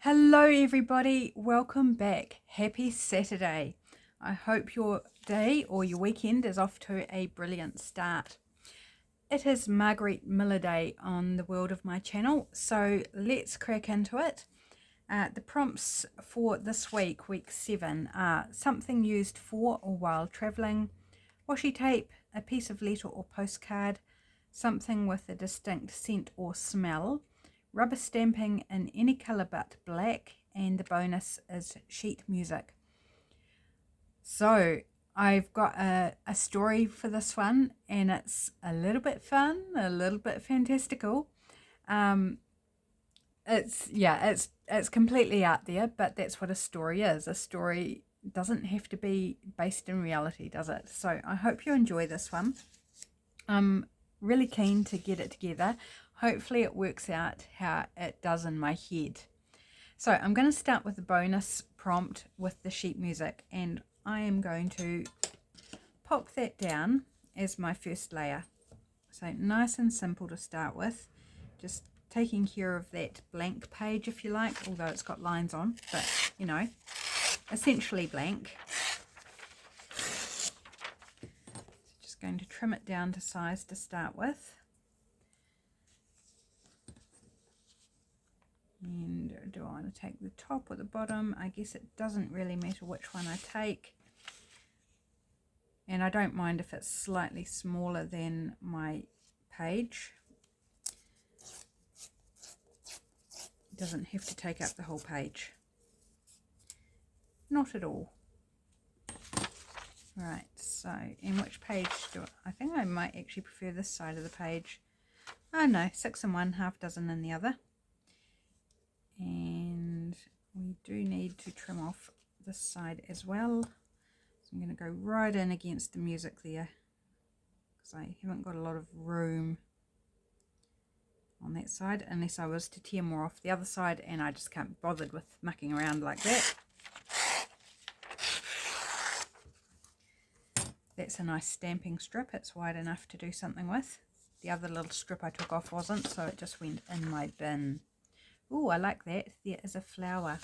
Hello everybody, welcome back. Happy Saturday. I hope your day or your weekend is off to a brilliant start. It is Margarete Miller Day on the world of my channel, so let's crack into it. The prompts for this week, week 7, are something used for or while travelling, washi tape, a piece of letter or postcard, something with a distinct scent or smell, rubber stamping in any colour but black, and the bonus is sheet music. So I've got a story for this one, and it's a little bit fun, a little bit fantastical. It's completely out there, but that's what a story is. A story doesn't have to be based in reality, does it? So I hope you enjoy this one. I'm really keen to get it together. Hopefully it works out how it does in my head. So I'm going to start with the bonus prompt with the sheet music, and I am going to pop that down as my first layer. So nice and simple to start with, just taking care of that blank page if you like, although it's got lines on, but you know, essentially blank. So just going to trim it down to size to start with. And do I want to take the top or the bottom? I guess it doesn't really matter which one I take. And I don't mind if it's slightly smaller than my page. It doesn't have to take up the whole page. Not at all. Right, so, and which page do I think I might actually prefer this side of the page. Oh no, 6 in one, half dozen in the other. And we do need to trim off this side as well. So I'm going to go right in against the music there, because I haven't got a lot of room on that side, unless I was to tear more off the other side, and I just can't be bothered with mucking around like that. That's a nice stamping strip. It's wide enough to do something with. The other little strip I took off wasn't, so it just went in my bin. Oh, I like that. There is a flower.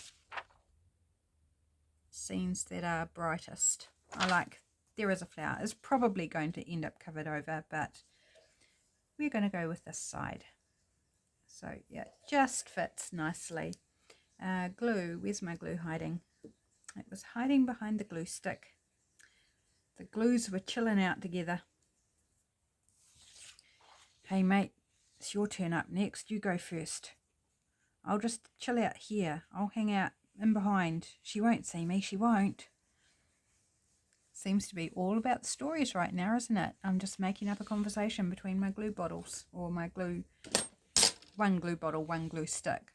Scenes that are brightest. I like there is a flower. It's probably going to end up covered over, but we're going to go with this side. So yeah, just fits nicely. Glue, where's my glue hiding? It was hiding behind the glue stick. The glues were chilling out together. Hey mate, it's your turn up next. You go first. I'll just chill out here. I'll hang out in behind. She won't see me. She won't. Seems to be all about the stories right now, isn't it? I'm just making up a conversation between my glue bottles, or my glue, one glue bottle, one glue stick.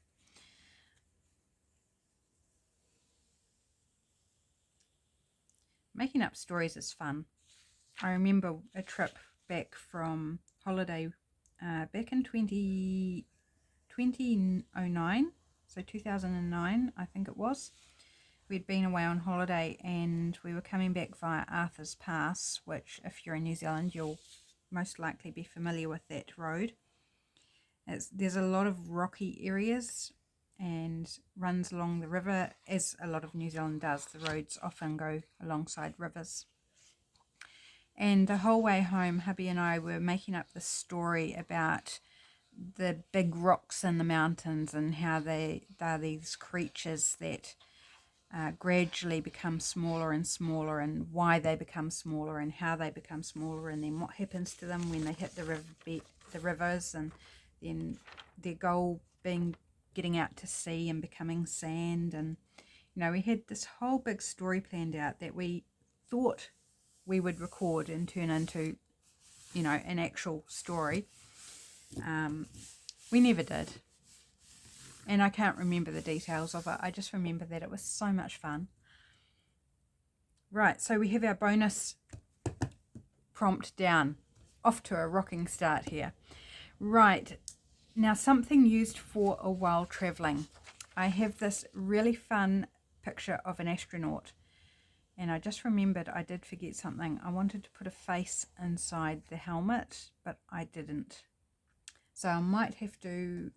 Making up stories is fun. I remember a trip back from holiday back in 2009, so 2009 I think it was. We'd been away on holiday and we were coming back via Arthur's Pass, which if you're in New Zealand you'll most likely be familiar with that road. There's a lot of rocky areas and runs along the river, as a lot of New Zealand does. The roads often go alongside rivers. And the whole way home, hubby and I were making up this story about the big rocks in the mountains and how they're these creatures that gradually become smaller and smaller, and why they become smaller and how they become smaller, and then what happens to them when they hit the rivers, and then their goal being getting out to sea and becoming sand. And you know, we had this whole big story planned out that we thought we would record and turn into, you know, an actual story. We never did, and I can't remember the details of it. I just remember that it was so much fun. Right, so we have our bonus prompt down. Off to a rocking start here. Right, now something used for a while travelling. I have this really fun picture of an astronaut, and I just remembered I did forget something. I wanted to put a face inside the helmet, but I didn't. So I might have to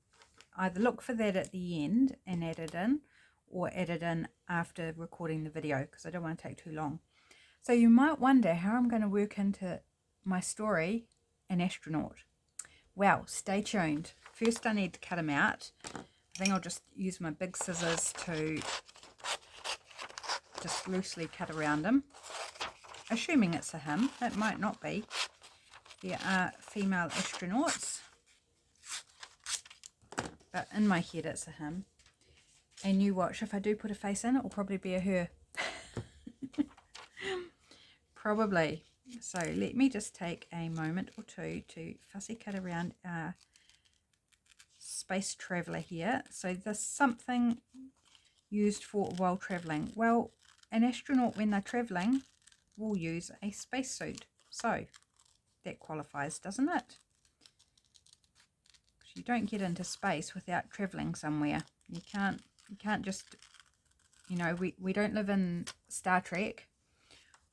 either look for that at the end and add it in, or add it in after recording the video, because I don't want to take too long. So you might wonder how I'm going to work into my story an astronaut. Well, stay tuned. First I need to cut him out. I think I'll just use my big scissors to just loosely cut around him. Assuming it's a him, it might not be. There are female astronauts, but in my head it's a him. And you watch, if I do put a face in, it will probably be a her. Probably. So let me just take a moment or two to fussy cut around our space traveller here. So there's something used for while travelling. Well, an astronaut, when they're travelling, will use a spacesuit. So that qualifies, doesn't it? Because you don't get into space without travelling somewhere. You can't just, you know, we don't live in Star Trek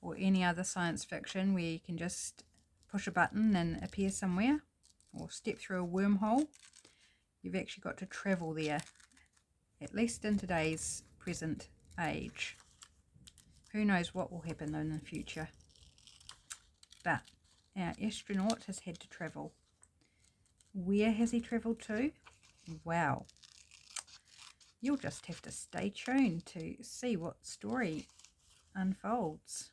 or any other science fiction where you can just push a button and appear somewhere or step through a wormhole. You've actually got to travel there, at least in today's present age. Who knows what will happen in the future. But our astronaut has had to travel. Where has he travelled to? Wow. You'll just have to stay tuned to see what story unfolds.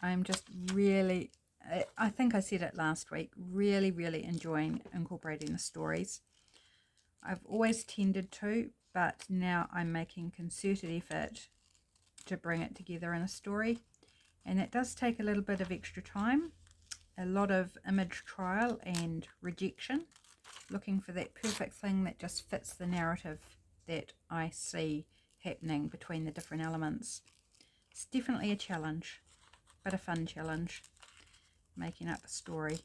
I'm just really, I think I said it last week, really enjoying incorporating the stories. I've always tended to, but now I'm making concerted effort to bring it together in a story. And it does take a little bit of extra time, a lot of image trial and rejection, looking for that perfect thing that just fits the narrative that I see happening between the different elements. It's definitely a challenge, but a fun challenge, making up a story.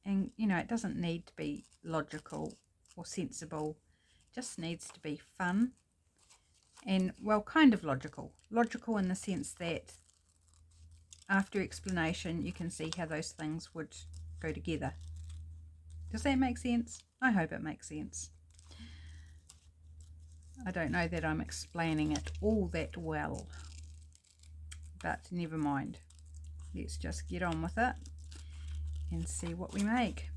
And, you know, it doesn't need to be logical or sensible, it just needs to be fun and, well, kind of logical. Logical in the sense that after explanation you can see how those things would go together. Does that make sense? I hope it makes sense. I don't know that I'm explaining it all that well, but never mind. Let's just get on with it and see what we make.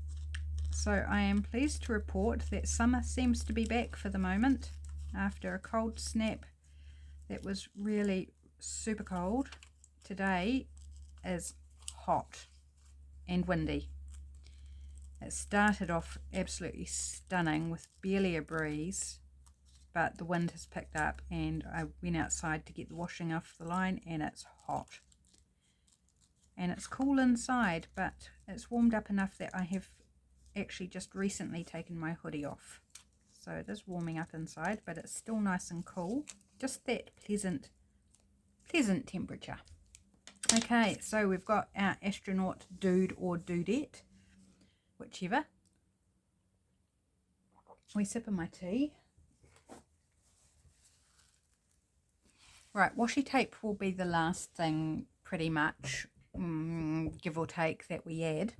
So I am pleased to report that summer seems to be back for the moment after a cold snap that was really super cold. Today is hot and windy. It started off absolutely stunning with barely a breeze, but the wind has picked up and I went outside to get the washing off the line and it's hot. And it's cool inside, but it's warmed up enough that I have actually just recently taken my hoodie off. So it is warming up inside, but it's still nice and cool. Just that pleasant temperature. Okay, so we've got our astronaut dude or dudette, whichever. We sip of my tea. Right, washi tape will be the last thing pretty much, give or take, that we add.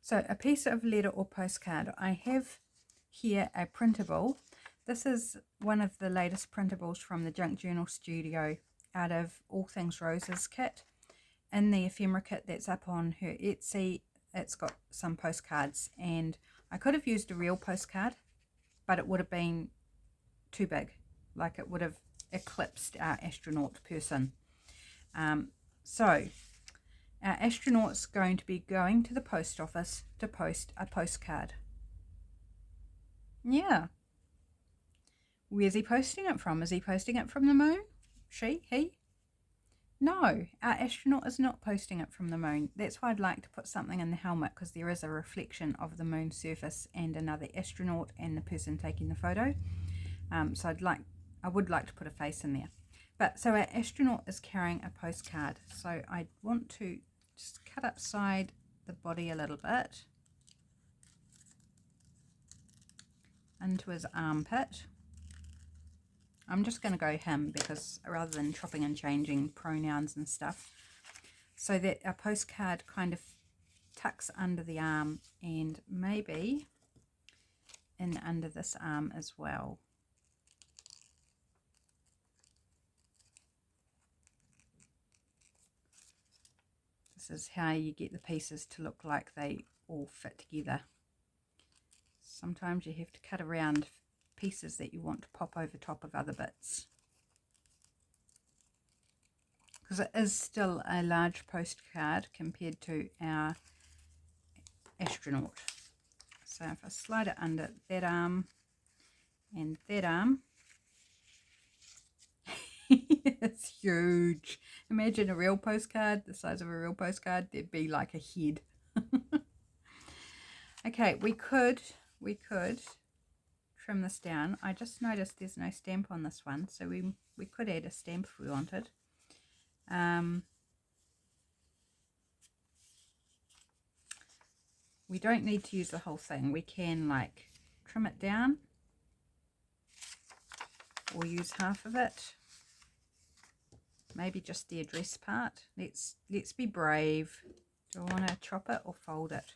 So a piece of letter or postcard. I have here a printable. This is one of the latest printables from the Junk Journal Studio out of All Things Rose's kit. In the ephemera kit that's up on her Etsy, it's got some postcards, and I could have used a real postcard, but it would have been too big. Like, it would have eclipsed our astronaut person. So our astronaut's going to be going to the post office to post a postcard. Yeah. Where's he posting it from? Is he posting it from the moon? She? He? No, our astronaut is not posting it from the moon. That's why I'd like to put something in the helmet, because there is a reflection of the moon's surface and another astronaut and the person taking the photo. So I would like to put a face in there. But so our astronaut is carrying a postcard. So I want to just cut upside the body a little bit into his armpit. I'm just going to go him, because rather than chopping and changing pronouns and stuff. so that our postcard kind of tucks under the arm and maybe in under this arm as well. This is how you get the pieces to look like they all fit together. Sometimes you have to cut around pieces that you want to pop over top of other bits, because it is still a large postcard compared to our astronaut. So if I slide it under that arm and that arm, it's huge. Imagine a real postcard, the size of a real postcard, there'd be like a head. Okay, we could trim this down. I just noticed there's no stamp on this one, so we could add a stamp if we wanted. We don't need to use the whole thing. We can like trim it down or use half of it. Maybe just the address part. Let's be brave. Do I want to chop it or fold it?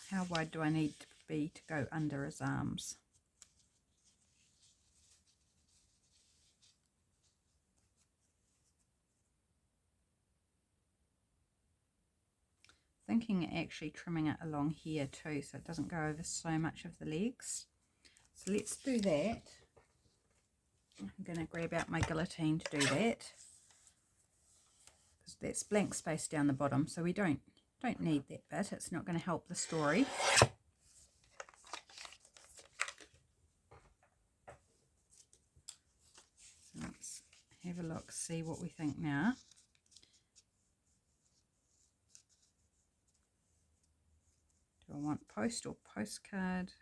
How wide do I need to be to go under his arms? Thinking actually trimming it along here too, so it doesn't go over so much of the legs. So let's do that. I'm going to grab out my guillotine to do that, because that's blank space down the bottom, so we don't need that bit. It's not going to help the story. So let's have a look, see what we think now. Do I want post or postcard?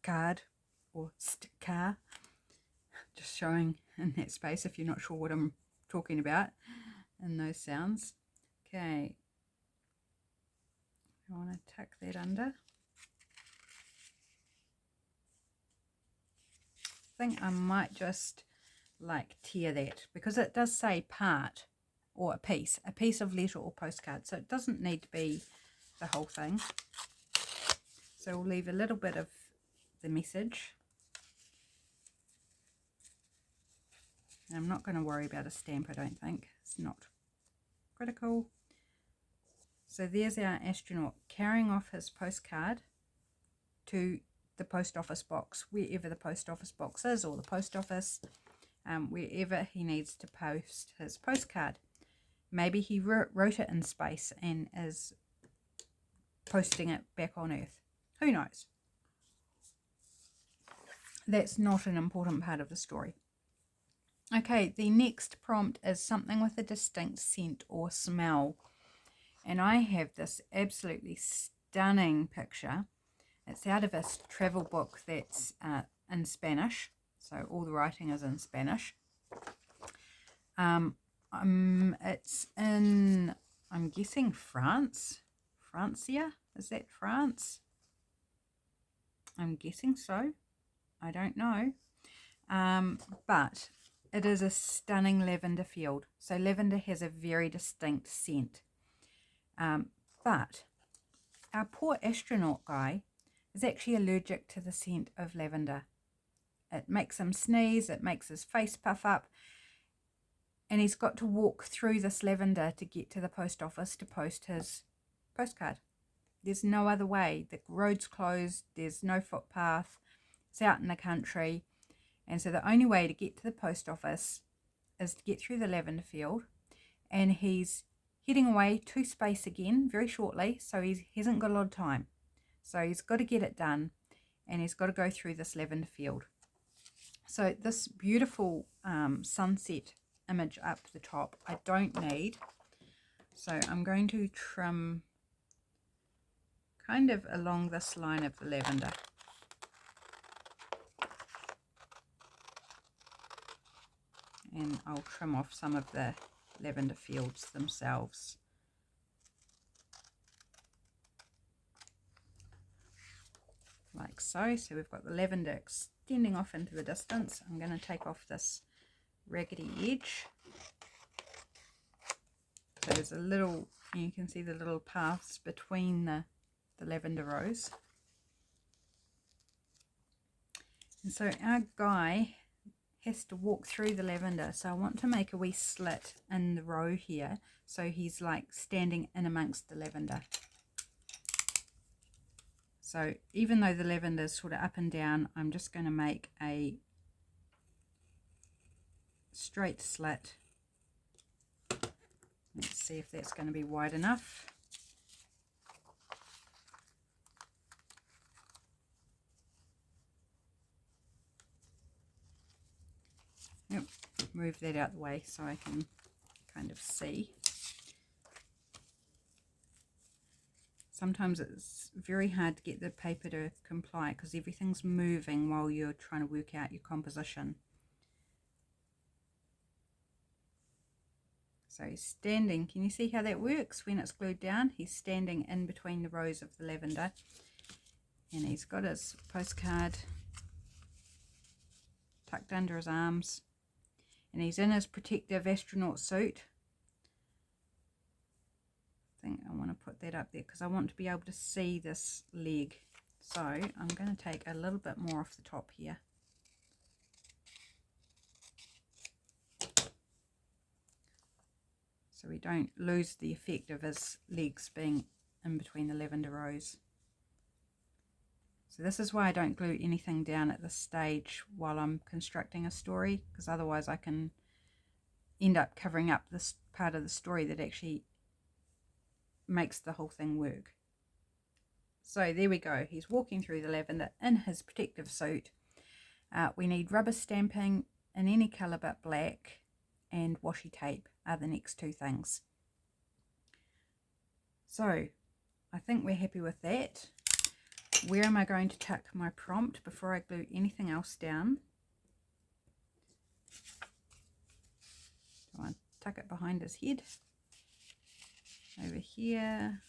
Card or car. Just showing in that space if you're not sure what I'm talking about in those sounds. Okay, I want to tuck that under. I think I might just like tear that, because it does say part or a piece of letter or postcard, so it doesn't need to be the whole thing. So we'll leave a little bit of the message. And I'm not going to worry about a stamp, I don't think. It's not critical. So there's our astronaut carrying off his postcard to the post office box, wherever the post office box is, or the post office, wherever he needs to post his postcard. Maybe he wrote it in space and is posting it back on Earth. Who knows? That's not an important part of the story. Okay, the next prompt is something with a distinct scent or smell. And I have this absolutely stunning picture. It's out of a travel book that's in Spanish. So all the writing is in Spanish. It's in, I'm guessing, France. Francia? Is that France? I'm guessing so. I don't know. But it is a stunning lavender field. So lavender has a very distinct scent. But our poor astronaut guy is actually allergic to the scent of lavender. It makes him sneeze, it makes his face puff up, and he's got to walk through this lavender to get to the post office to post his postcard. There's no other way. The road's closed, there's no footpath, it's out in the country, and so the only way to get to the post office is to get through the lavender field, and he's heading away to space again very shortly, so he hasn't got a lot of time. So he's got to get it done, and he's got to go through this lavender field. So this beautiful sunset image up the top I don't need, so I'm going to trim kind of along this line of the lavender. And I'll trim off some of the lavender fields themselves. Like so. So we've got the lavender extending off into the distance. I'm going to take off this raggedy edge. So there's a little, you can see the little paths between the lavender rose. And so our guy has to walk through the lavender, so I want to make a wee slit in the row here so he's like standing in amongst the lavender. So even though the lavender is sort of up and down, I'm just going to make a straight slit. Let's see if that's going to be wide enough. Yep, move that out the way so I can kind of see. Sometimes it's very hard to get the paper to comply because everything's moving while you're trying to work out your composition. So he's standing, can you see how that works when it's glued down? He's standing in between the rows of the lavender, and he's got his postcard tucked under his arms, and he's in his protective astronaut suit. I think I want to put that up there because I want to be able to see this leg. So I'm going to take a little bit more off the top here. So we don't lose the effect of his legs being in between the lavender rows. So this is why I don't glue anything down at this stage while I'm constructing a story, because otherwise I can end up covering up this part of the story that actually makes the whole thing work. So there we go, he's walking through the lavender in his protective suit. We need rubber stamping in any colour but black, and washi tape are the next two things. So I think we're happy with that. Where am I going to tuck my prompt before I glue anything else down? So I tuck it behind his head. Over here.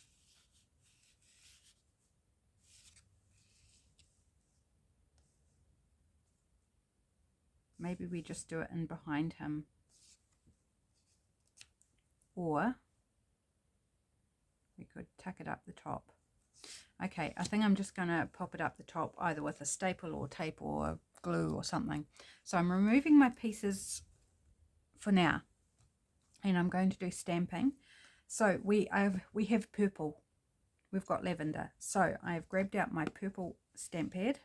Maybe we just do it in behind him. Or we could tuck it up the top. Okay, I think I'm just going to pop it up the top either with a staple or tape or glue or something. So I'm removing my pieces for now, and I'm going to do stamping. So we have purple, we've got lavender. So I've grabbed out my purple stamp pad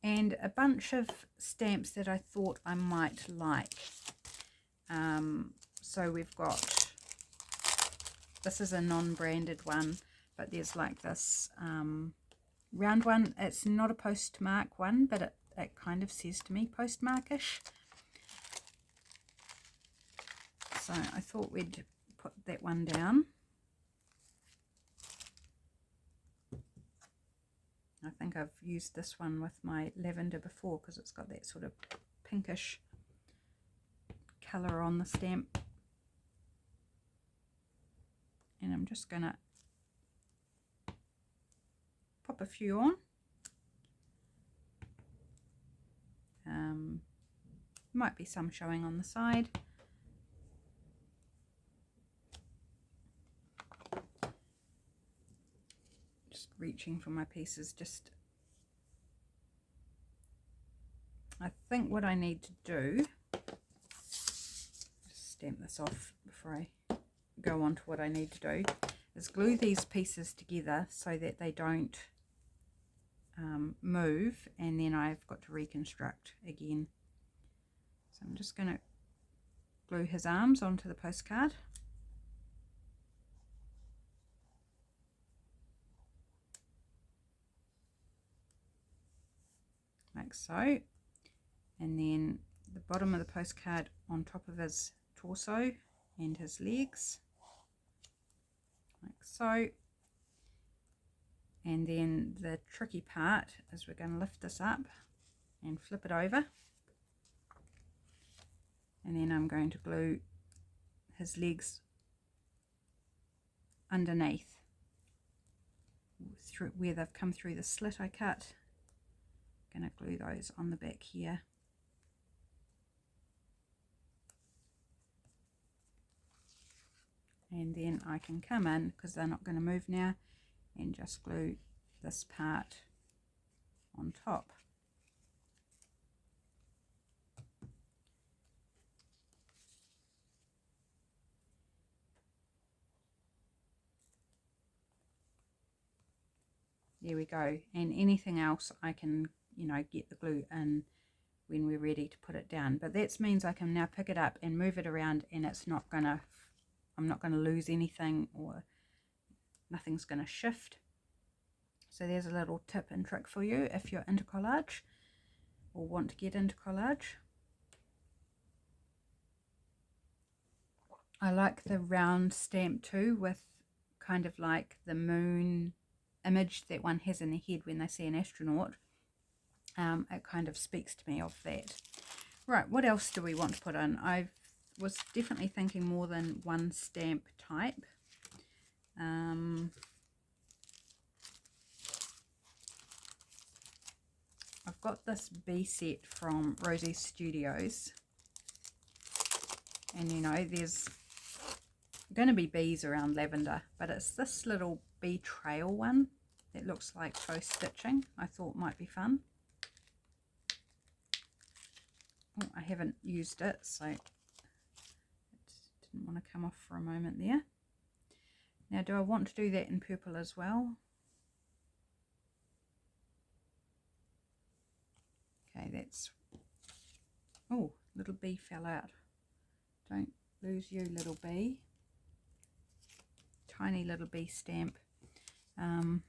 and a bunch of stamps that I thought I might like. So we've got, this is a non-branded one, but there's like this round one. It's not a postmark one, but it kind of says to me postmarkish. So I thought we'd put that one down. I think I've used this one with my lavender before because it's got that sort of pinkish colour on the stamp. And I'm just going to pop a few on. Might be some showing on the side. Just reaching for my pieces. I think what I need to do, just stamp this off before I go on to what I need to do, is glue these pieces together so that they don't move, and then I've got to reconstruct again. So I'm just going to glue his arms onto the postcard. Like so. And then the bottom of the postcard on top of his torso and his legs. Like so. And then the tricky part is we're going to lift this up and flip it over, and then I'm going to glue his legs underneath through where they've come through the slit I cut. going to glue those on the back here. And then I can come in, because they're not going to move now, and just glue this part on top. There we go. And anything else I can, you know, get the glue in when we're ready to put it down. But that means I can now pick it up and move it around, and it's not gonna, I'm not going to lose anything, or nothing's going to shift. So there's a little tip and trick for you if you're into collage or want to get into collage. I like the round stamp too, with kind of like the moon image that one has in their head when they see an astronaut. It kind of speaks to me of that. Right, what else do we want to put in? I was definitely thinking more than one stamp type. I've got this bee set from Rosie's Studios, and you know, there's going to be bees around lavender, but it's this little bee trail one that looks like faux stitching. I thought might be fun. Oh, I haven't used it, so it didn't want to come off for a moment there. Now, do I want to do that in purple as well? Okay, that's, oh, little bee fell out. Don't lose you, little bee. Tiny little bee stamp. I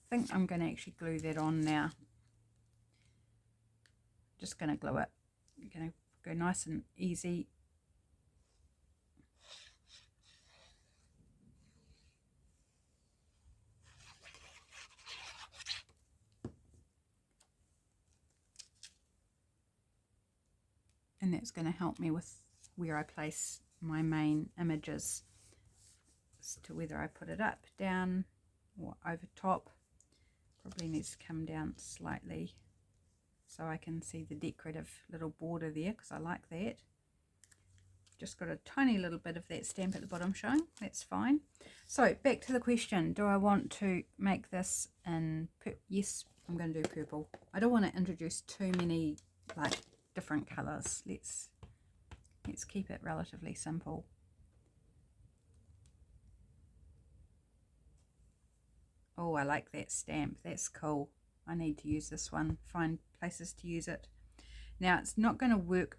think I'm going to actually glue that on now. Just going to glue it. I'm going to go nice and easy. And that's going to help me with where I place my main images as to whether I put it up, down, or over top. Probably needs to come down slightly so I can see the decorative little border there, because I like that. Just got a tiny little bit of that stamp at the bottom showing. That's fine. So back to the question, do I want to make this in purple? Yes, I'm going to do purple. I don't want to introduce too many like different colors. Let's keep it relatively simple. Oh, I like that stamp. That's cool. I need to use this one. Find places to use it. Now, it's not going to work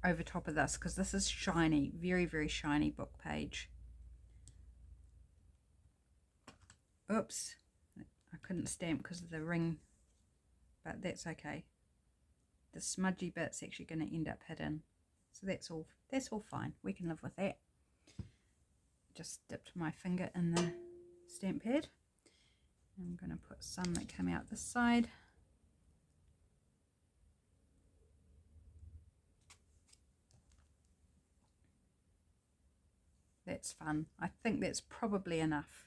over top of this because this is shiny, very, very shiny book page. Oops, I couldn't stamp because of the ring, but that's okay. The smudgy bit's actually going to end up hidden, so that's all fine. We can live with that. Just dipped my finger in the stamp pad. I'm going to put some that come out this side. That's fun. I think that's probably enough.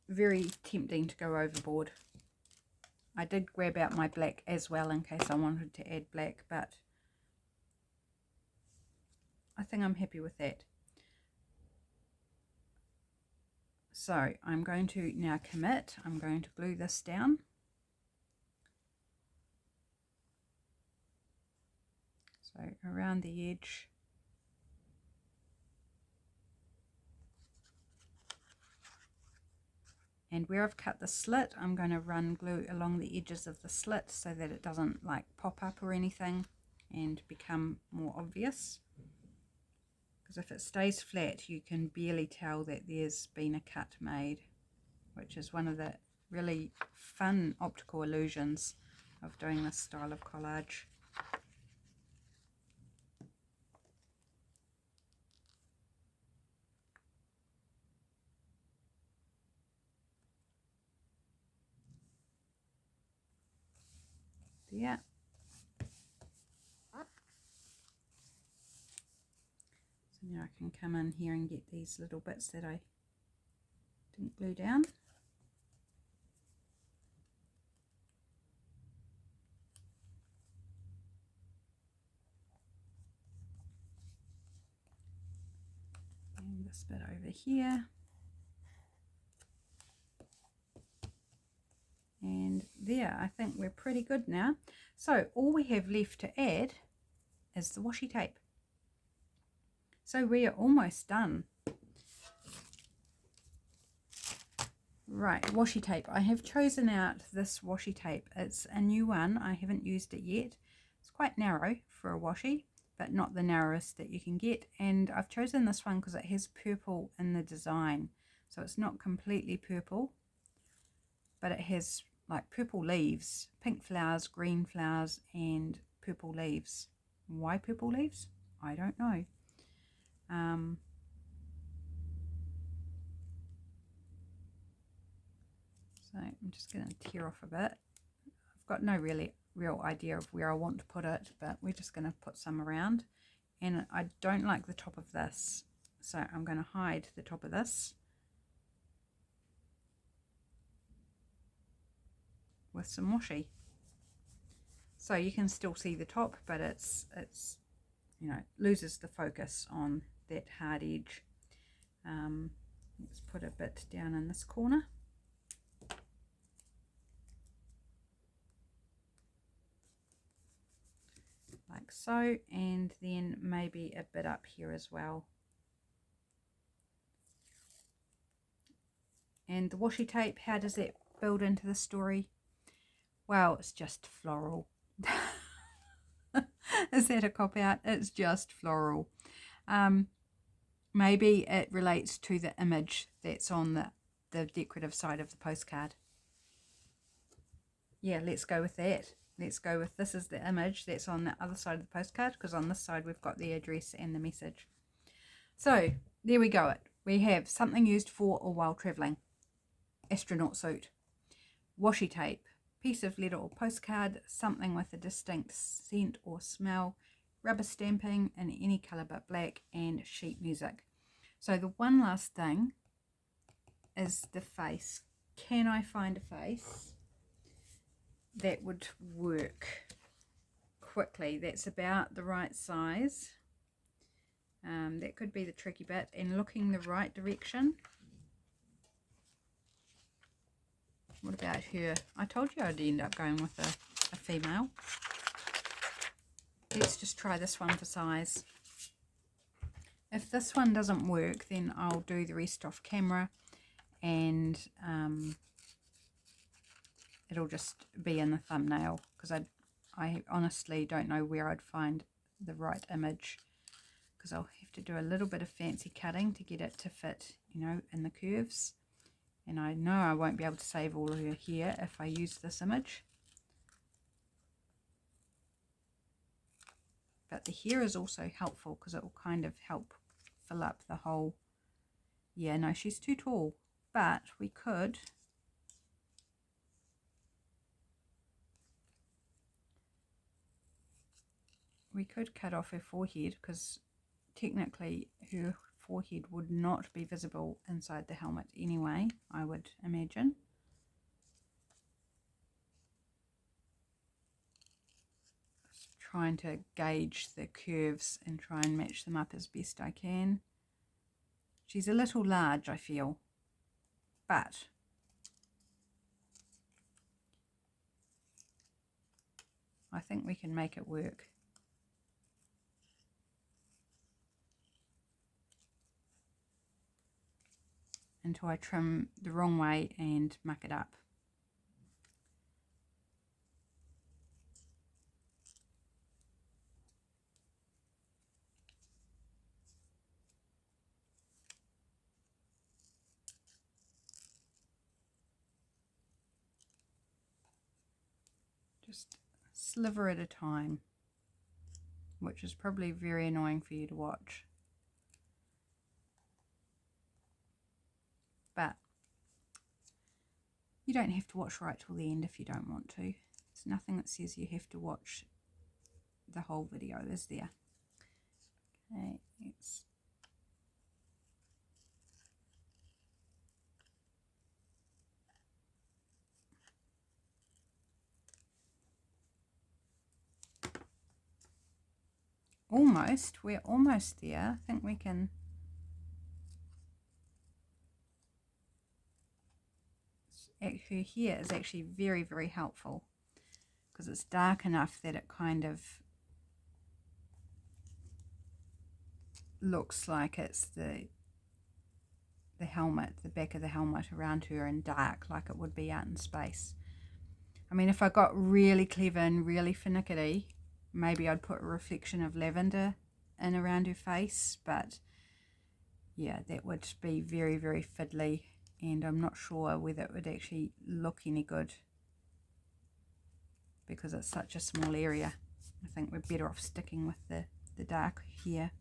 Very tempting to go overboard. I did grab out my black as well in case I wanted to add black, but I think I'm happy with that. So I'm going to now commit. I'm going to glue this down. So around the edge. And where I've cut the slit, I'm going to run glue along the edges of the slit so that it doesn't like pop up or anything and become more obvious. Because if it stays flat, you can barely tell that there's been a cut made, which is one of the really fun optical illusions of doing this style of collage. Yeah. So now I can come in here and get these little bits that I didn't glue down. And this bit over here. And there, I think we're pretty good now. So all we have left to add is the washi tape. So we are almost done. Right, washi tape. I have chosen out this washi tape. It's a new one. I haven't used it yet. It's quite narrow for a washi, but not the narrowest that you can get. And I've chosen this one because it has purple in the design. So it's not completely purple, but it has like purple leaves, pink flowers, green flowers, and purple leaves. Why purple leaves? I don't know. So I'm just going to tear off a bit. I've got no real idea of where I want to put it, but we're just going to put some around. And I don't like the top of this, so I'm going to hide the top of this with some washi. So you can still see the top, but it's you know, loses the focus on that hard edge. Let's put a bit down in this corner. Like so, and then maybe a bit up here as well. And the washi tape, how does that build into the story? Well, it's just floral. Is that a cop out? It's just floral. Maybe it relates to the image that's on the decorative side of the postcard. Yeah, let's go with that. Let's go with this is the image that's on the other side of the postcard, because on this side we've got the address and the message. So there we go. We have something used for or while traveling, astronaut suit, washi tape, piece of letter or postcard, something with a distinct scent or smell, rubber stamping in any colour but black, and sheet music. So the one last thing is the face. Can I find a face that would work quickly, that's about the right size? That could be the tricky bit, and looking the right direction. What about her? I told you I'd end up going with a female. Let's just try this one for size. If this one doesn't work, then I'll do the rest off camera, and it'll just be in the thumbnail, because I honestly don't know where I'd find the right image, because I'll have to do a little bit of fancy cutting to get it to fit, you know, in the curves. And I know I won't be able to save all of her hair if I use this image. But the hair is also helpful, because it will kind of help fill up the whole. Yeah, no, she's too tall, but we could cut off her forehead, because technically her forehead would not be visible inside the helmet anyway, I would imagine. Just trying to gauge the curves and try and match them up as best I can. She's a little large, I feel, but I think we can make it work. Until I trim the wrong way and muck it up. Just a sliver at a time, which is probably very annoying for you to watch. But you don't have to watch right till the end if you don't want to. There's nothing that says you have to watch the whole video, is there? Okay, let's we're almost there. I think we can. Her here is actually very, very helpful because it's dark enough that it kind of looks like it's the helmet, the back of the helmet around her in dark, like it would be out in space. I mean, if I got really clever and really finicky, maybe I'd put a reflection of lavender in around her face, but yeah, that would be very, very fiddly, and I'm not sure whether it would actually look any good because it's such a small area. I think we're better off sticking with the dark here.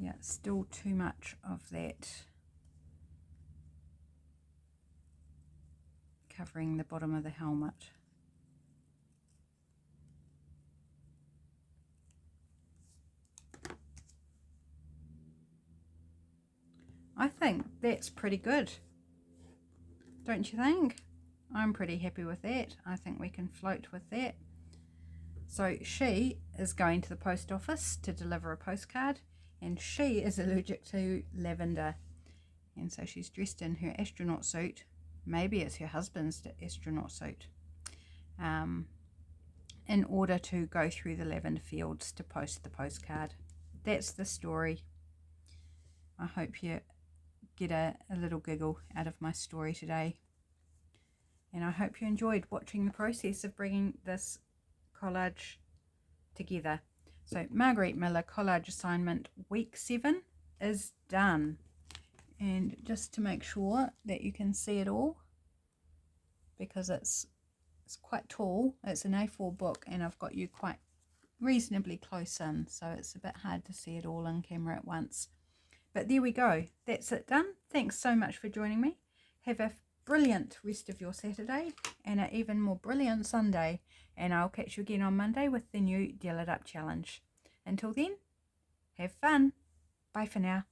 Yeah, still too much of that covering the bottom of the helmet. I think that's pretty good, don't you think? I'm pretty happy with that. I think we can float with that. So she is going to the post office to deliver a postcard, and she is allergic to lavender, and so she's dressed in her astronaut suit. Maybe it's her husband's astronaut suit, in order to go through the lavender fields to post the postcard. That's the story. I hope you get a little giggle out of my story today, and I hope you enjoyed watching the process of bringing this collage together. So Margarete Miller collage assignment week 7 is done, and just to make sure that you can see it all, because it's quite tall, it's an A4 book and I've got you quite reasonably close in, so it's a bit hard to see it all in camera at once. But there we go, that's it done. Thanks so much for joining me. Have a brilliant rest of your Saturday and an even more brilliant Sunday, and I'll catch you again on Monday with the new Deal It Up challenge. Until then, have fun. Bye for now.